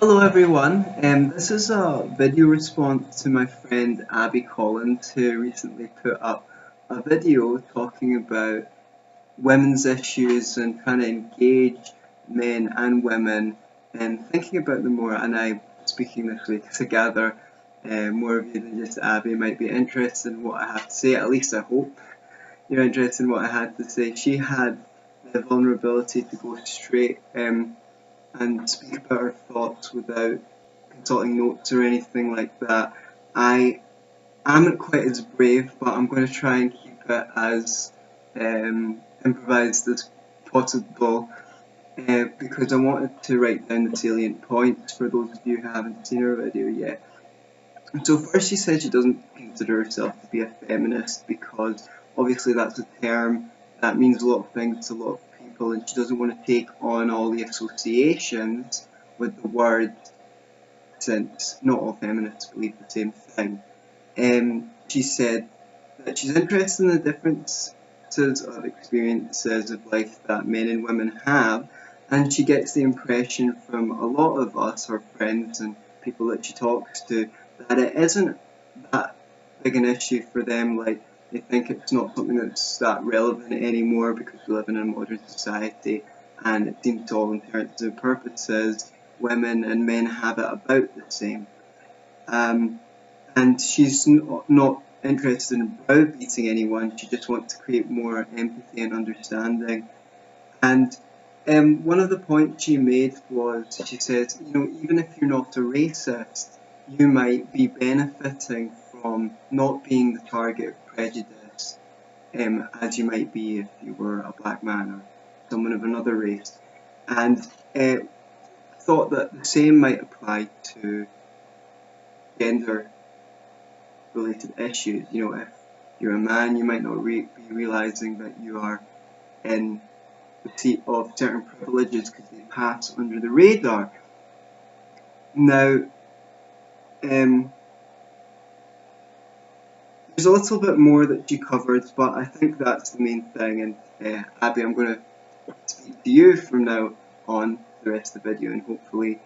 Hello everyone, this is a video response to my friend Abby Collins, who recently put up a video talking about women's issues and trying to engage men and women and thinking about them more. And I'm speaking this week to gather more of you than just Abby might be interested in what I have to say. At least I hope you're interested in what I had to say. She had the vulnerability to go straight and speak about her thoughts without consulting notes or anything like that. I am quite as brave, but I'm going to try and keep it as improvised as possible because I wanted to write down the salient points for those of you who haven't seen her video yet. So first, she said she doesn't consider herself to be a feminist because obviously that's a term that means a lot of things to a lot of people, and she doesn't want to take on all the associations with the word, since not all feminists believe the same thing. She said that she's interested in the differences of experiences of life that men and women have, and she gets the impression from a lot of us, her friends and people that she talks to, that it isn't that big an issue for them. Like, they think it's not something that's that relevant anymore because we live in a modern society, and it seems to all intents and purposes women and men have it about the same. And she's not interested in browbeating anyone, she just wants to create more empathy and understanding. And one of the points she made was, she says, even if you're not a racist, you might be benefiting from not being the target of prejudice, as you might be if you were a black man or someone of another race. And thought that the same might apply to gender-related issues. If you're a man, you might not be realising that you are in receipt of certain privileges because they pass under the radar. Now, there's a little bit more that she covered, but I think that's the main thing. And Abby, I'm going to speak to you from now on the rest of the video, and hopefully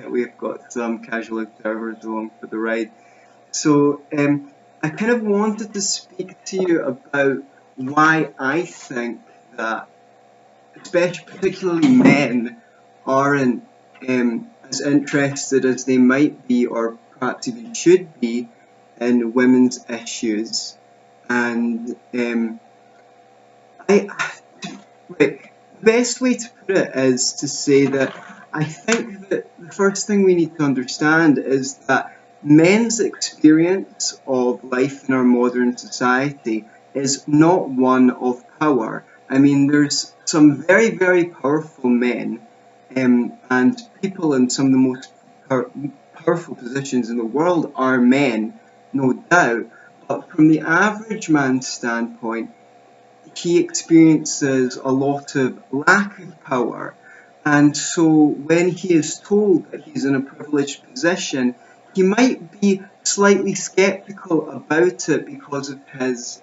we've got some casual observers along for the ride. So I kind of wanted to speak to you about why I think that particularly men aren't as interested as they might be, or perhaps even should be, in women's issues. And the best way to put it is to say that I think that the first thing we need to understand is that men's experience of life in our modern society is not one of power. I mean, there's some very, very powerful men and people in some of the most powerful positions in the world are men, no doubt. But from the average man's standpoint, he experiences a lot of lack of power. And so when he is told that he's in a privileged position, he might be slightly skeptical about it because of his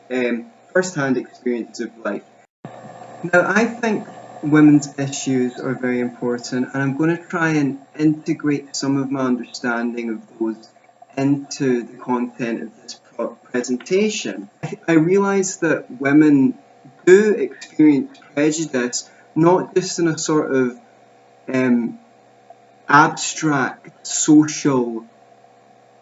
first-hand experience of life. Now, I think women's issues are very important, and I'm going to try and integrate some of my understanding of those into the content of this presentation. I realise that women do experience prejudice, not just in a sort of abstract social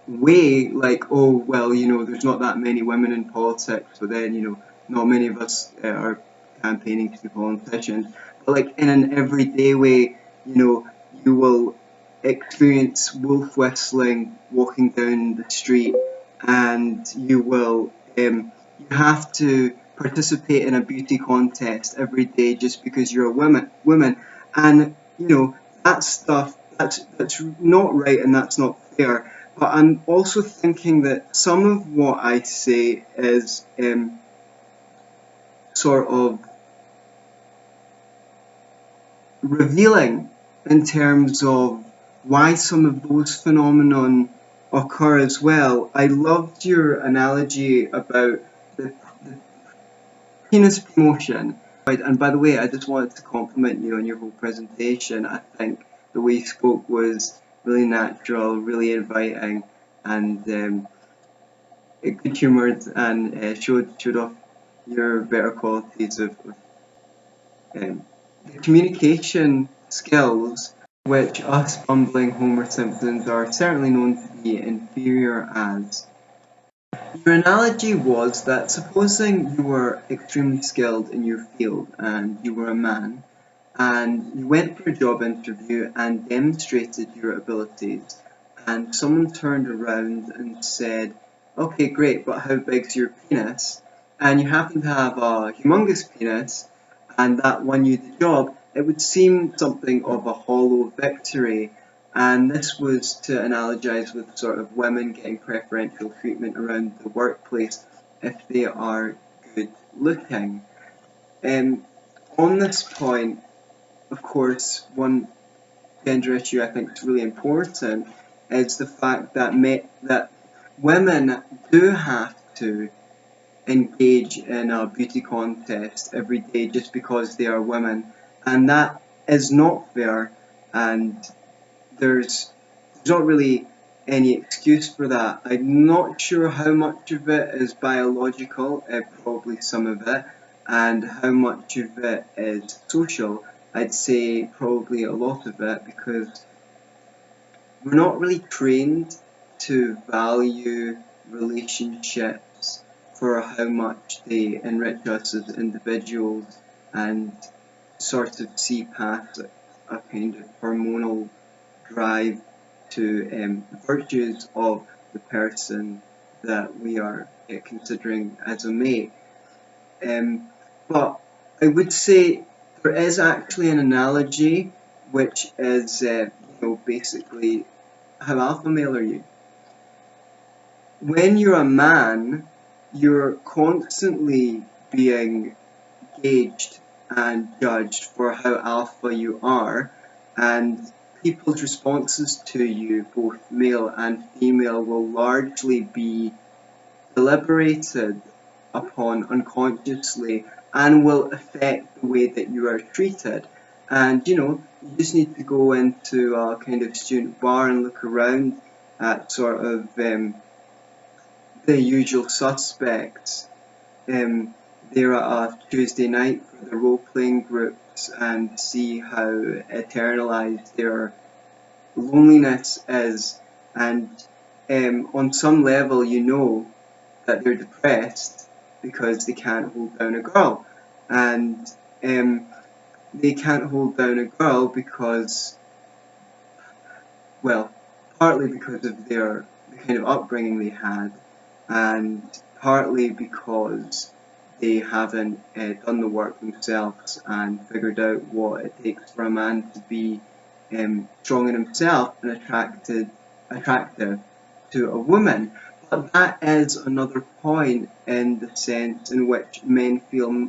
way, like, oh, well, there's not that many women in politics, but then, not many of us are campaigning to be politicians. But like in an everyday way, you will experience wolf whistling walking down the street, and you have to participate in a beauty contest every day just because you're a woman, and that stuff, that's not right and that's not fair. But I'm also thinking that some of what I say is sort of revealing in terms of why some of those phenomenon occur as well. I loved your analogy about the penis promotion. And by the way, I just wanted to compliment you on your whole presentation. I think the way you spoke was really natural, really inviting, and good humoured, and showed off your better qualities of the communication skills, which us bumbling Homer Simpsons are certainly known to be inferior as. Your analogy was that supposing you were extremely skilled in your field and you were a man, and you went for a job interview and demonstrated your abilities, and someone turned around and said, okay, great, but how big's your penis? And you happen to have a humongous penis, and that won you the job, it would seem something of a hollow victory. And this was to analogize with sort of women getting preferential treatment around the workplace if they are good looking. On this point, of course, one gender issue I think is really important is the fact that that women do have to engage in a beauty contest every day just because they are women, and that is not fair, and there's not really any excuse for that. I'm not sure how much of it is biological, probably some of it, and how much of it is social. I'd say probably a lot of it, because we're not really trained to value relationships for how much they enrich us as individuals, and sort of see past a kind of hormonal drive to virtues of the person that we are considering as a mate. But I would say there is actually an analogy, which is basically, how alpha male are you? When you're a man, you're constantly being gauged and judged for how alpha you are, and people's responses to you, both male and female, will largely be deliberated upon unconsciously and will affect the way that you are treated. And you just need to go into a kind of student bar and look around at sort of the usual suspects. There at a Tuesday night for the role-playing groups, and see how eternalized their loneliness is, and on some level you know that they're depressed because they can't hold down a girl, and they can't hold down a girl because, well, partly because of the kind of upbringing they had, and partly because they haven't done the work themselves and figured out what it takes for a man to be strong in himself and attractive to a woman. But that is another point in the sense in which men feel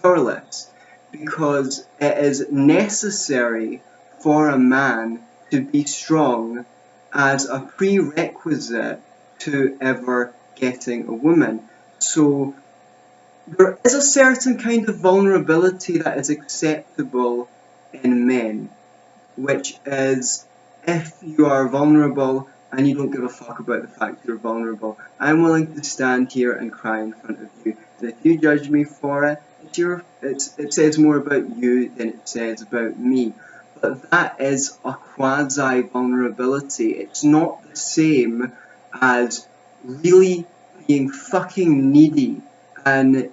powerless, because it is necessary for a man to be strong as a prerequisite to ever getting a woman. So there is a certain kind of vulnerability that is acceptable in men, which is, if you are vulnerable and you don't give a fuck about the fact you're vulnerable, I'm willing to stand here and cry in front of you. And if you judge me for it, it says more about you than it says about me. But that is a quasi-vulnerability. It's not the same as really being fucking needy and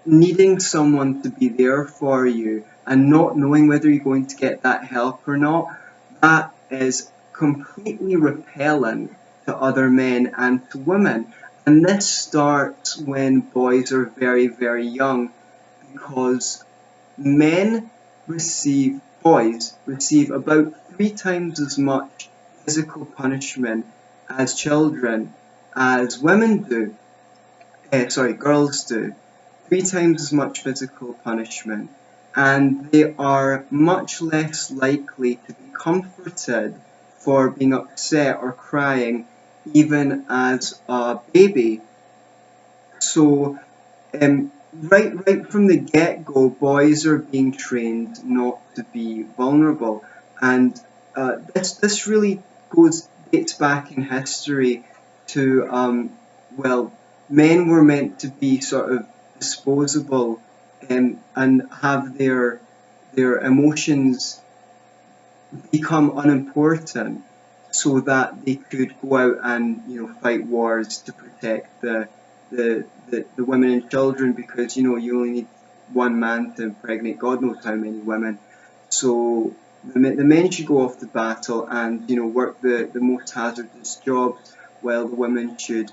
needing someone to be there for you and not knowing whether you're going to get that help or not. That is completely repellent to other men and to women. And this starts when boys are very, very young, because boys receive about 3 times as much physical punishment as children as women do. Girls do. 3 times as much physical punishment, and they are much less likely to be comforted for being upset or crying even as a baby. So right from the get-go, boys are being trained not to be vulnerable. And this really dates back in history to well, men were meant to be sort of disposable, and have their emotions become unimportant, so that they could go out and fight wars to protect the women and children, because you only need one man to impregnate God knows how many women. So the men should go off to battle and work the most hazardous jobs, while the women should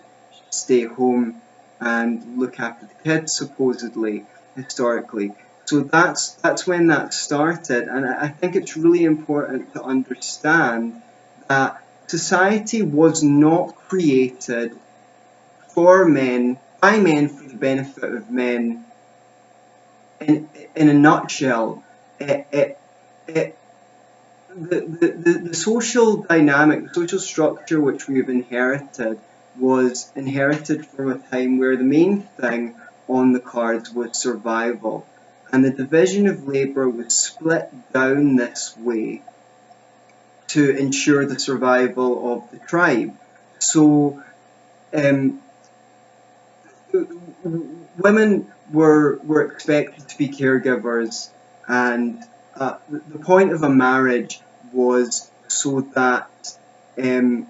stay home and look after the kids, supposedly, historically. So that's when that started, and I think it's really important to understand that society was not created for men, by men, for the benefit of men. In a nutshell, it the social dynamic, the social structure which we have inherited, was inherited from a time where the main thing on the cards was survival, and the division of labour was split down this way to ensure the survival of the tribe. So women were expected to be caregivers, and the point of a marriage was so that the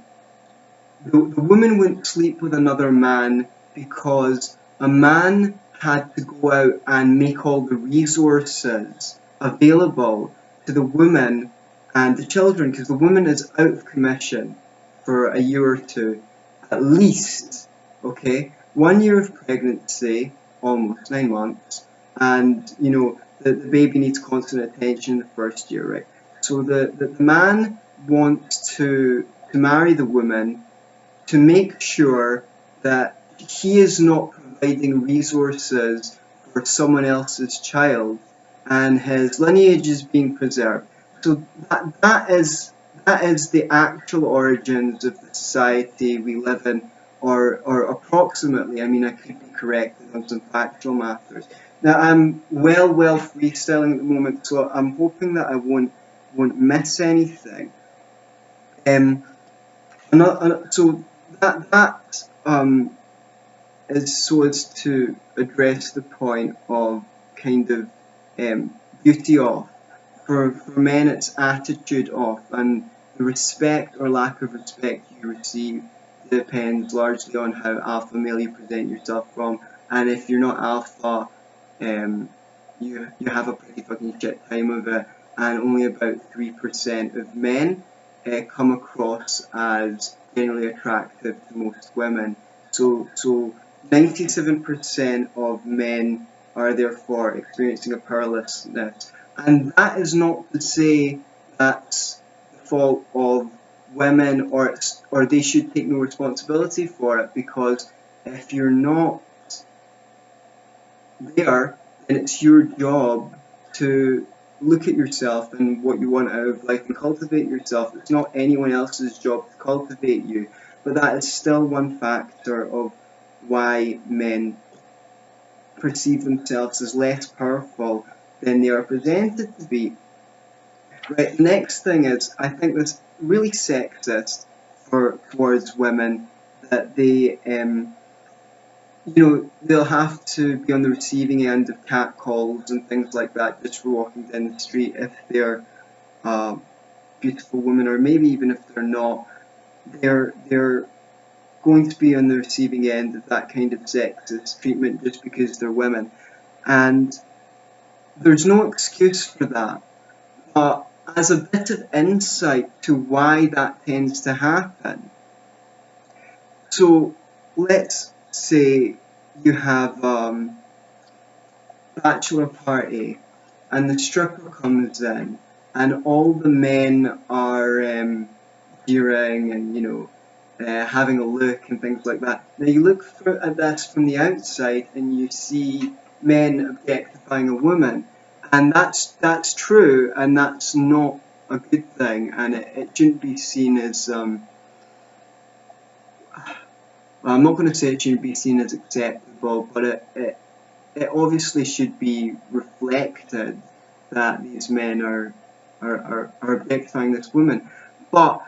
woman wouldn't sleep with another man, because a man had to go out and make all the resources available to the woman and the children, because the woman is out of commission for a year or two, at least. Okay, 1 year of pregnancy, almost 9 months, and the baby needs constant attention the first year, right? So the man wants to marry the woman to make sure that he is not providing resources for someone else's child, and his lineage is being preserved. So that is the actual origins of the society we live in, or approximately. I mean, I could be corrected on some factual matters. Now, I'm well freestyling at the moment, so I'm hoping that I won't miss anything. So that is so as to address the point of kind of beauty off. For men, it's attitude off, and the respect or lack of respect you receive depends largely on how alpha male you present yourself from. And if you're not alpha, you have a pretty fucking shit time of it. And only about 3% of men come across as generally attractive to most women. So 97% of men are therefore experiencing a powerlessness. And that is not to say that's the fault of women, or they should take no responsibility for it, because if you're not there, then it's your job to look at yourself and what you want out of life and cultivate yourself. It's not anyone else's job to cultivate you. But that is still one factor of why men perceive themselves as less powerful than they are presented to be. Right, the next thing is, I think this really sexist towards women, that they they'll have to be on the receiving end of catcalls and things like that just for walking down the street if they're a beautiful woman, or maybe even if they're not, they're going to be on the receiving end of that kind of sexist treatment just because they're women. And there's no excuse for that. But as a bit of insight to why that tends to happen, so let's say you have a bachelor party and the stripper comes in and all the men are cheering and having a look and things like that. Now you look at this from the outside and you see men objectifying a woman, and that's true, and that's not a good thing, and it shouldn't be seen as I'm not going to say it shouldn't be seen as acceptable, but it obviously should be reflected that these men are are objectifying this woman. But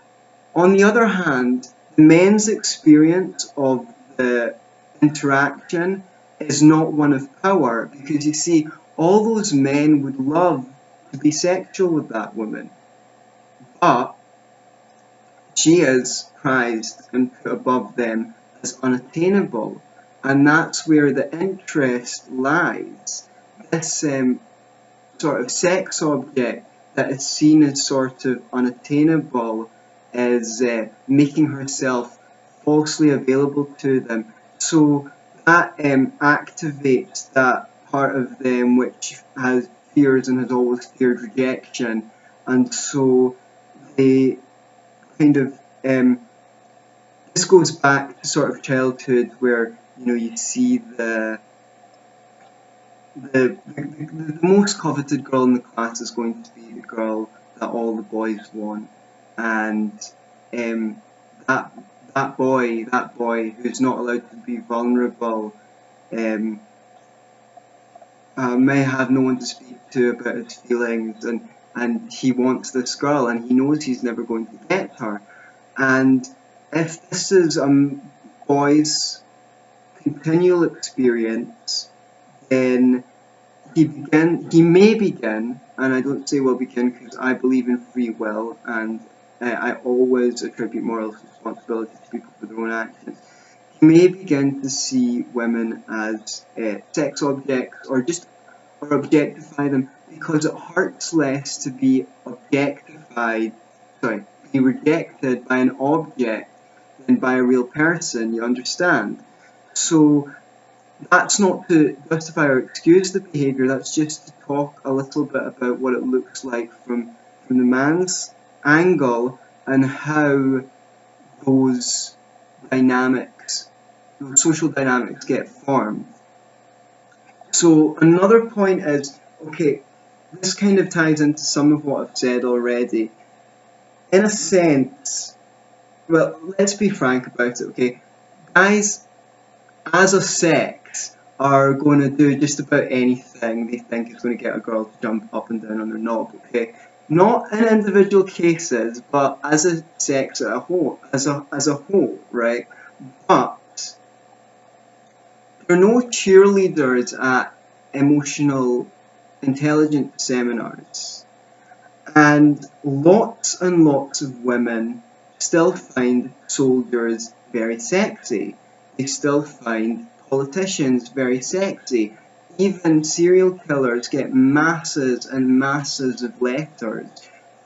on the other hand, the men's experience of the interaction is not one of power, because you see, all those men would love to be sexual with that woman, but she is prized and put above them as unattainable, and that's where the interest lies. This sort of sex object that is seen as sort of unattainable is making herself falsely available to them. So that activates that part of them which has fears and has always feared rejection, and so they kind of this goes back to sort of childhood, where you see the most coveted girl in the class is going to be the girl that all the boys want, and that boy who's not allowed to be vulnerable may have no one to speak to about his feelings, and he wants this girl, and he knows he's never going to get her. And if this is a boy's continual experience, then he may begin, and I don't say will begin because I believe in free will, and I always attribute moral responsibility to people for their own actions. He may begin to see women as sex objects, or objectify them, because it hurts less to be be rejected by an object than by a real person, you understand? So that's not to justify or excuse the behaviour, that's just to talk a little bit about what it looks like from the man's angle, and how those social dynamics get formed. So another point is, okay, this kind of ties into some of what I've said already. In a sense, well, let's be frank about it, okay? Guys, as a sex, are going to do just about anything they think is going to get a girl to jump up and down on their knob, okay? Not in individual cases, but as a sex as a whole, right? But there are no cheerleaders at emotional intelligence seminars, and lots of women still find soldiers very sexy. They still find politicians very sexy. Even serial killers get masses and masses of letters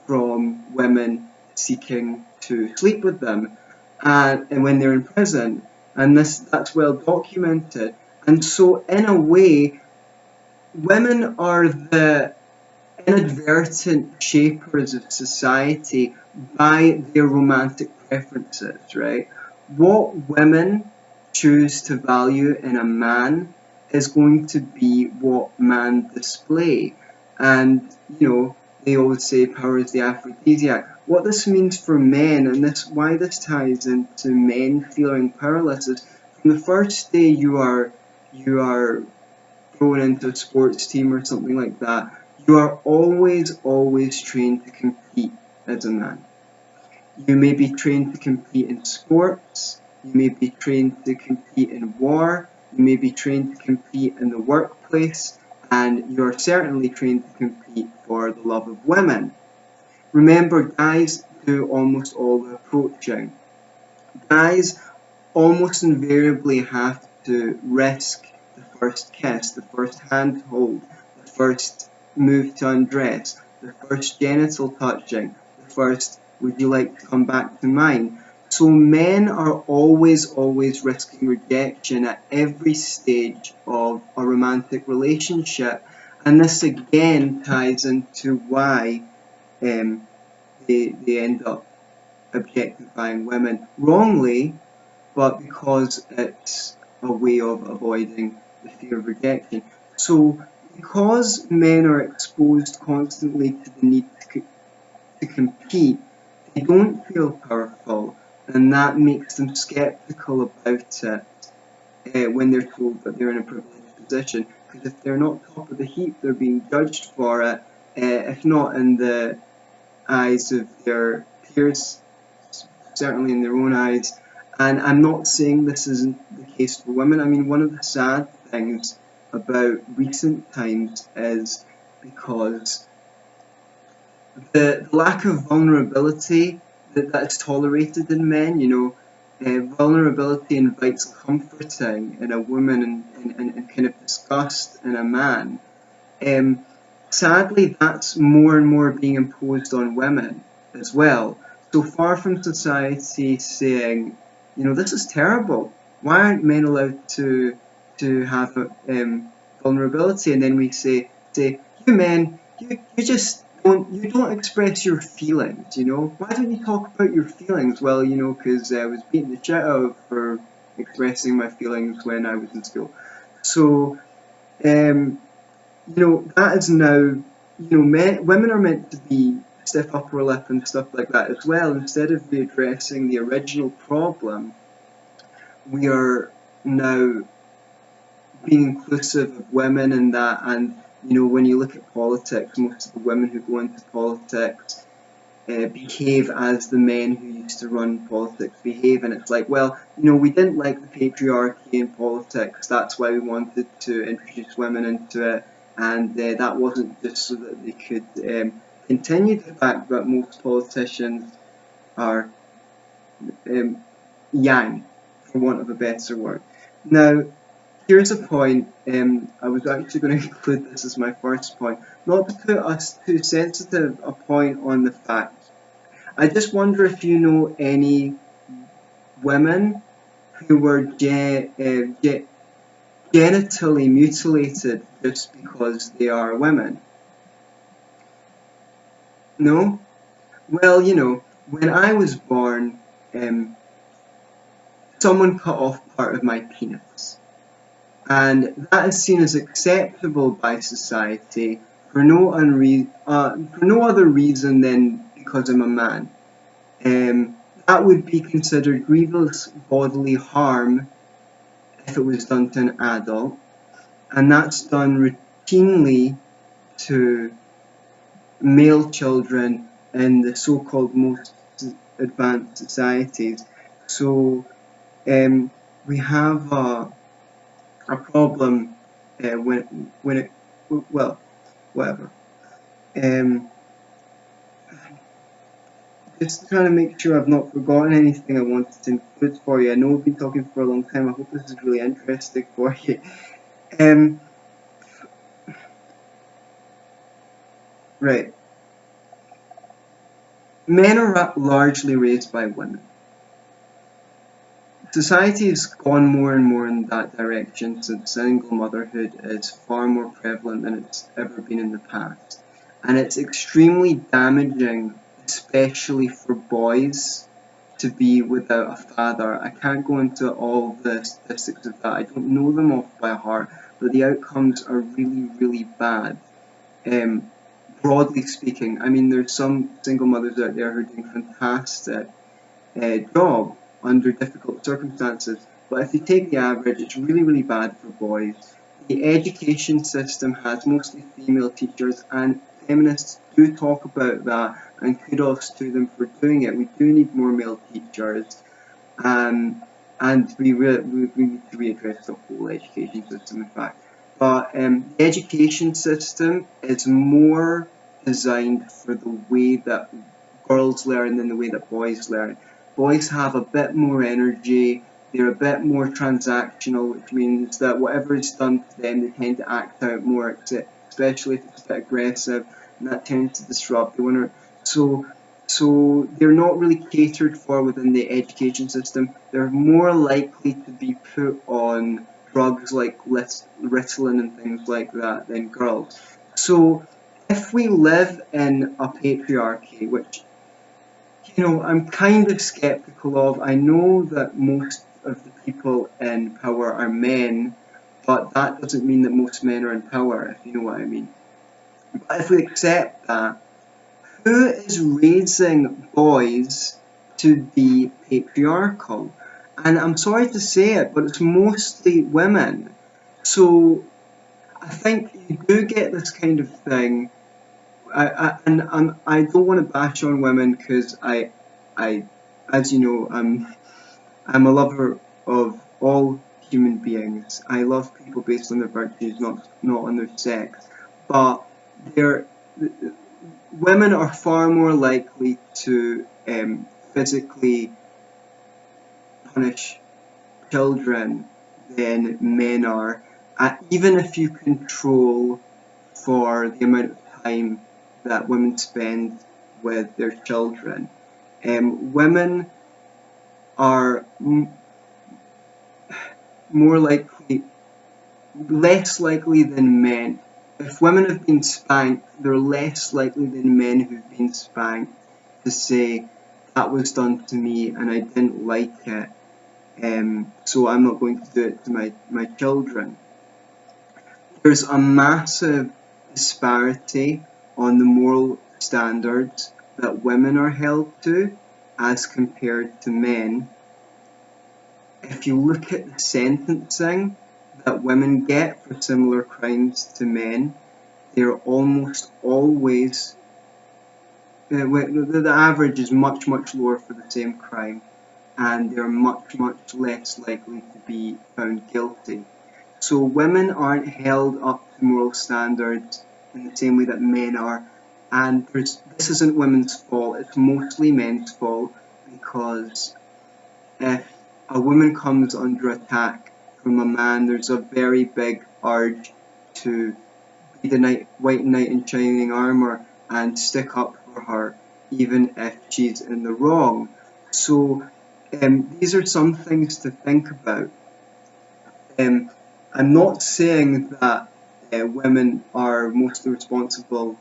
from women seeking to sleep with them, and when they're in prison, and that's well documented. And so in a way, women are the inadvertent shapers of society by their romantic preferences, right? What women choose to value in a man is going to be what men display. And, they always say power is the aphrodisiac. What this means for men, and why this ties into men feeling powerless, is from the first day you are thrown into a sports team or something like that, you are always trained to compete as a man. You may be trained to compete in sports, you may be trained to compete in war, you may be trained to compete in the workplace, and you are certainly trained to compete for the love of women. Remember, guys do almost all the approaching. Guys almost invariably have to risk the first kiss, the first handhold, the first move to undress, the first genital touching, the first would you like to come back to mine. So men are always risking rejection at every stage of a romantic relationship, and this again ties into why they end up objectifying women wrongly, but because it's a way of avoiding the fear of rejection. So because men are exposed constantly to the need to compete, they don't feel powerful, and that makes them skeptical about it when they're told that they're in a privileged position, because if they're not top of the heap, they're being judged for it, if not in the eyes of their peers, certainly in their own eyes. And I'm not saying this isn't the case for women. I mean, one of the sad things about recent times is because the lack of vulnerability that is tolerated in men, vulnerability invites comforting in a woman and kind of disgust in a man. Sadly, that's more and more being imposed on women as well. So far from society saying, this is terrible. Why aren't men allowed to have vulnerability? And then we say, you men, you just don't express your feelings. Why don't you talk about your feelings? Well, because I was beaten the shit out of for expressing my feelings when I was in school. So, that is now, women are meant to be stiff upper lip and stuff like that as well. Instead of addressing the original problem, we are now being inclusive of women in that. And when you look at politics, most of the women who go into politics behave as the men who used to run politics behave, and it's like, well, we didn't like the patriarchy in politics, that's why we wanted to introduce women into it, and that wasn't just so that they could continue the fact that most politicians are yang, for want of a better word. Now, here's a point, I was actually going to include this as my first point, not to put us too sensitive a point on the fact. I just wonder if you know any women who were genitally mutilated just because they are women. No? Well, when I was born, someone cut off part of my penis. And that is seen as acceptable by society for no other reason than because I'm a man. That would be considered grievous bodily harm if it was done to an adult, and that's done routinely to male children in the so-called most advanced societies. So we have a problem when it, well, whatever. Just trying to make sure I've not forgotten anything I wanted to include for you. I know we've been talking for a long time. I hope this is really interesting for you. Right. Men are largely raised by women. Society has gone more and more in that direction since single motherhood is far more prevalent than it's ever been in the past. And it's extremely damaging, especially for boys, to be without a father. I can't go into all the statistics of that. I don't know them off by heart, but the outcomes are really, really bad. Broadly speaking, I mean, there's some single mothers out there who are doing fantastic job under difficult circumstances, but if you take the average, it's really, really bad for boys. The education system has mostly female teachers, and feminists do talk about that, and kudos to them for doing it. We do need more male teachers, and we need to readdress the whole education system, in fact. But the education system is more designed for the way that girls learn than the way that boys learn. Boys have a bit more energy, they're a bit more transactional, which means that whatever is done to them, they tend to act out more, especially if it's a bit aggressive, and that tends to disrupt the winner. So they're not really catered for within the education system. They're more likely to be put on drugs like Ritalin and things like that than girls. So if we live in a patriarchy, which I'm kind of skeptical of. I know that most of the people in power are men, but that doesn't mean that most men are in power, if you know what I mean. But if we accept that, who is raising boys to be patriarchal? And I'm sorry to say it, but it's mostly women. So I think you do get this kind of thing I don't want to bash on women because I, as you know, I'm a lover of all human beings. I love people based on their virtues, not on their sex. But they're, women are far more likely to physically punish children than men are, even if you control for the amount of time that women spend with their children. Women are more likely, less likely than men. If women have been spanked, they're less likely than men who've been spanked to say, that was done to me and I didn't like it, so I'm not going to do it to my children. There's a massive disparity on the moral standards that women are held to as compared to men. If you look at the sentencing that women get for similar crimes to men, they're almost always, the average is much lower for the same crime, and they're much less likely to be found guilty. So women aren't held up to moral standards in the same way that men are, and this isn't women's fault, it's mostly men's fault, because if a woman comes under attack from a man, there's a very big urge to be the white knight in shining armour and stick up for her, even if she's in the wrong. So these are some things to think about. I'm not saying that women are mostly responsible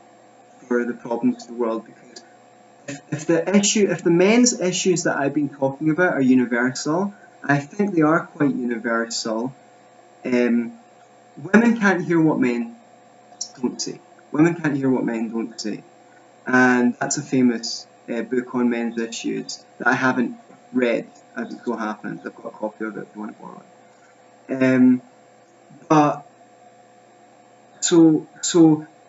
for the problems of the world, because if the men's issues that I've been talking about are universal, I think they are quite universal. Women can't hear what men don't say. Women can't hear what men don't say, and that's a famous book on men's issues that I haven't read, as it so happens. I've got a copy of it if you want to borrow it. But so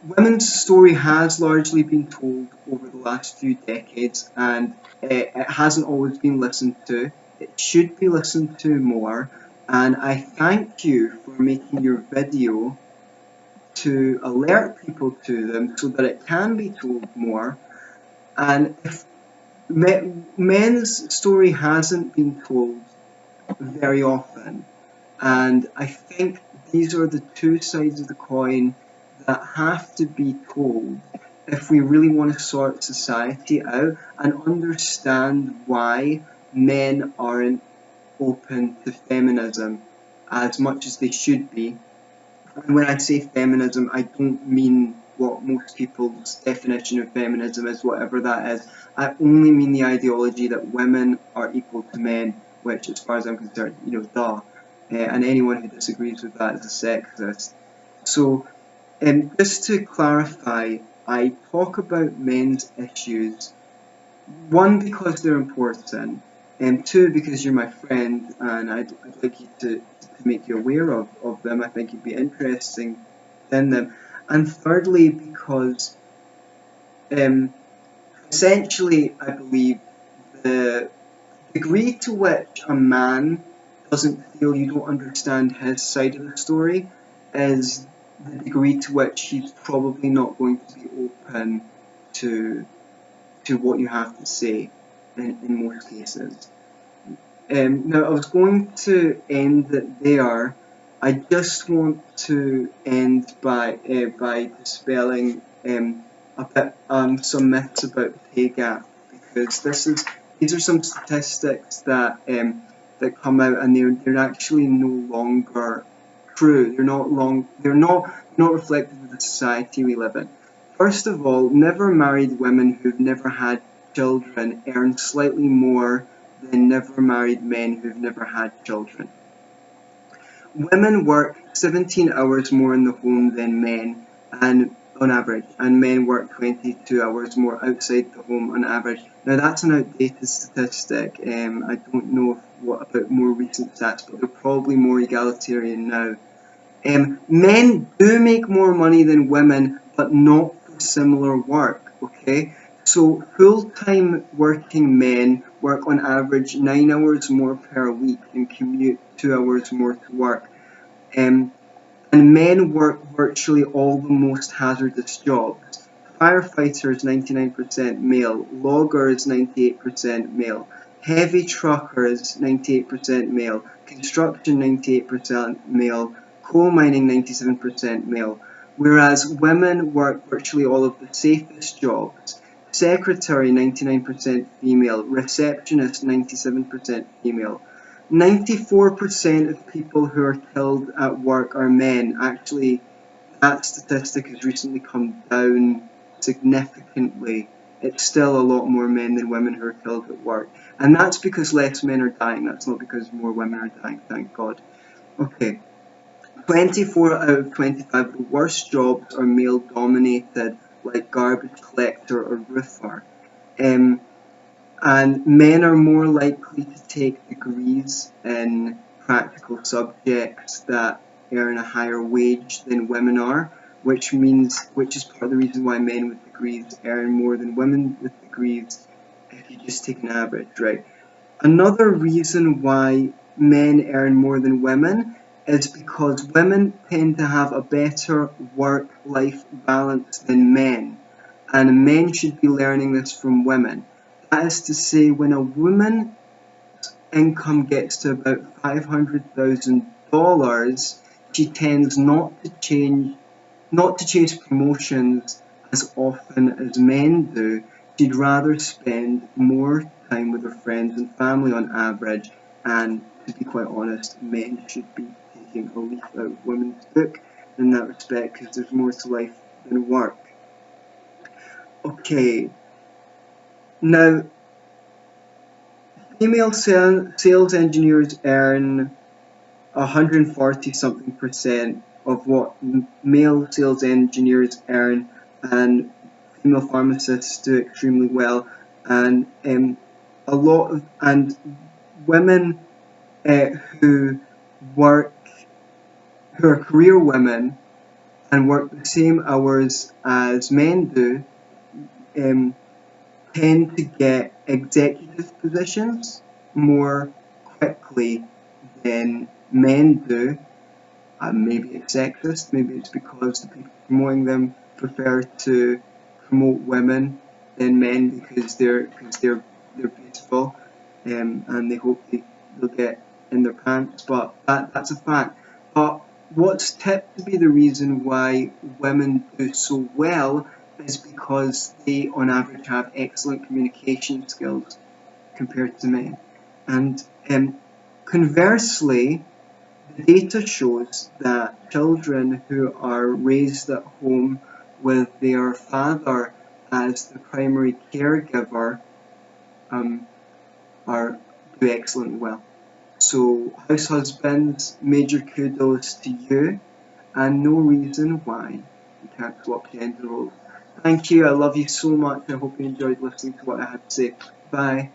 women's story has largely been told over the last few decades, and it hasn't always been listened to. It should be listened to more, and I thank you for making your video to alert people to them so that it can be told more. And if men's story hasn't been told very often, and I think these are the two sides of the coin that have to be told if we really want to sort society out and understand why men aren't open to feminism as much as they should be. And when I say feminism, I don't mean what most people's definition of feminism is, whatever that is. I only mean the ideology that women are equal to men, which, as far as I'm concerned, duh. And anyone who disagrees with that is a sexist. So, just to clarify, I talk about men's issues, one, because they're important, and two, because you're my friend, and I'd like you to make you aware of them. I think you'd be interested in them. And thirdly, because essentially, I believe the degree to which a man doesn't feel you don't understand his side of the story is the degree to which he's probably not going to be open to what you have to say in most cases. Now, I was going to end it there. I just want to end by dispelling a bit some myths about the pay gap, because these are some statistics that that come out, and they're actually no longer true. They're not reflective of the society we live in. First of all, never married women who've never had children earn slightly more than never married men who've never had children. Women work 17 hours more in the home than men, and on average, and men work 22 hours more outside the home on average. Now, that's an outdated statistic. I don't know what about more recent stats, but they're probably more egalitarian now. Men do make more money than women, but not for similar work, okay? So full-time working men work on average 9 hours more per week and commute 2 hours more to work. And men work virtually all the most hazardous jobs. Firefighters 99% male, loggers 98% male, heavy truckers 98% male, construction 98% male, coal mining 97% male, whereas women work virtually all of the safest jobs. Secretary 99% female, receptionist 97% female. 94% of people who are killed at work are men. Actually, that statistic has recently come down significantly. It's still a lot more men than women who are killed at work. And that's because less men are dying. That's not because more women are dying, thank God. Okay. 24 out of 25 of the worst jobs are male dominated, like garbage collector or roofer. And men are more likely to take degrees in practical subjects that earn a higher wage than women are, which is part of the reason why men with degrees earn more than women with degrees if you just take an average, right? Another reason why men earn more than women is because women tend to have a better work-life balance than men, and men should be learning this from women. That is to say, when a woman's income gets to about $500,000, she tends not to chase promotions as often as men do. She'd rather spend more time with her friends and family on average, and to be quite honest, men should be taking a leaf out of women's book in that respect, because there's more to life than work. Okay, now female sales engineers earn 140 something percent of what male sales engineers earn, and female pharmacists do extremely well, and women who are career women and work the same hours as men do tend to get executive positions more quickly than men do. Maybe it's sexist, maybe it's because the people promoting them prefer to promote women than men because they're beautiful, and they hope they'll get in their pants, but that's a fact. But what's tipped to be the reason why women do so well is because they on average have excellent communication skills compared to men. And conversely, the data shows that children who are raised at home with their father as the primary caregiver do excellent well. So, house husbands, major kudos to you, and no reason why you can't swap gender roles. Thank you, I love you so much. I hope you enjoyed listening to what I had to say. Bye.